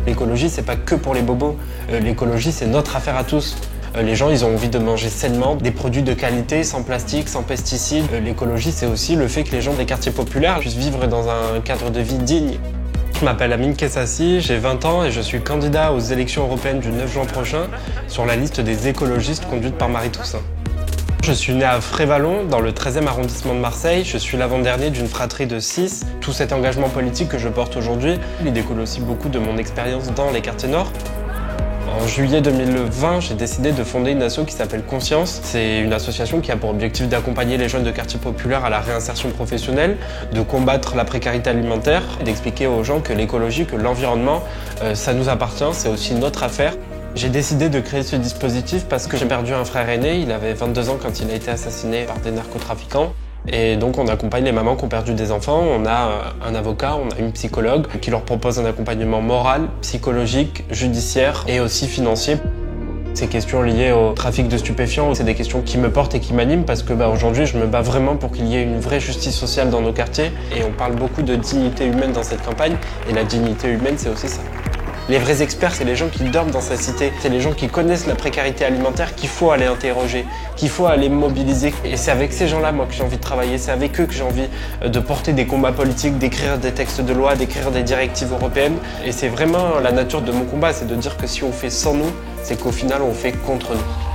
L'écologie, c'est pas que pour les bobos. L'écologie, c'est notre affaire à tous. Les gens, ils ont envie de manger sainement, des produits de qualité, sans plastique, sans pesticides. L'écologie, c'est aussi le fait que les gens des quartiers populaires puissent vivre dans un cadre de vie digne. Je m'appelle Amine Kessassi, j'ai 20 ans et je suis candidat aux élections européennes du 9 juin prochain sur la liste des écologistes conduite par Marie Toussaint. Je suis né à Frévalon, dans le 13e arrondissement de Marseille. Je suis l'avant-dernier d'une fratrie de 6. Tout cet engagement politique que je porte aujourd'hui, il découle aussi beaucoup de mon expérience dans les quartiers nord. En juillet 2020, j'ai décidé de fonder une asso qui s'appelle Conscience. C'est une association qui a pour objectif d'accompagner les jeunes de quartiers populaires à la réinsertion professionnelle, de combattre la précarité alimentaire et d'expliquer aux gens que l'écologie, que l'environnement, ça nous appartient, c'est aussi notre affaire. J'ai décidé de créer ce dispositif parce que j'ai perdu un frère aîné, il avait 22 ans quand il a été assassiné par des narcotrafiquants. Et donc on accompagne les mamans qui ont perdu des enfants, on a un avocat, on a une psychologue qui leur propose un accompagnement moral, psychologique, judiciaire et aussi financier. Ces questions liées au trafic de stupéfiants, c'est des questions qui me portent et qui m'animent parce que aujourd'hui je me bats vraiment pour qu'il y ait une vraie justice sociale dans nos quartiers et on parle beaucoup de dignité humaine dans cette campagne et la dignité humaine c'est aussi ça. Les vrais experts, c'est les gens qui dorment dans sa cité. C'est les gens qui connaissent la précarité alimentaire qu'il faut aller interroger, qu'il faut aller mobiliser. Et c'est avec ces gens-là, moi, que j'ai envie de travailler. C'est avec eux que j'ai envie de porter des combats politiques, d'écrire des textes de loi, d'écrire des directives européennes. Et c'est vraiment la nature de mon combat, c'est de dire que si on fait sans nous, c'est qu'au final, on fait contre nous.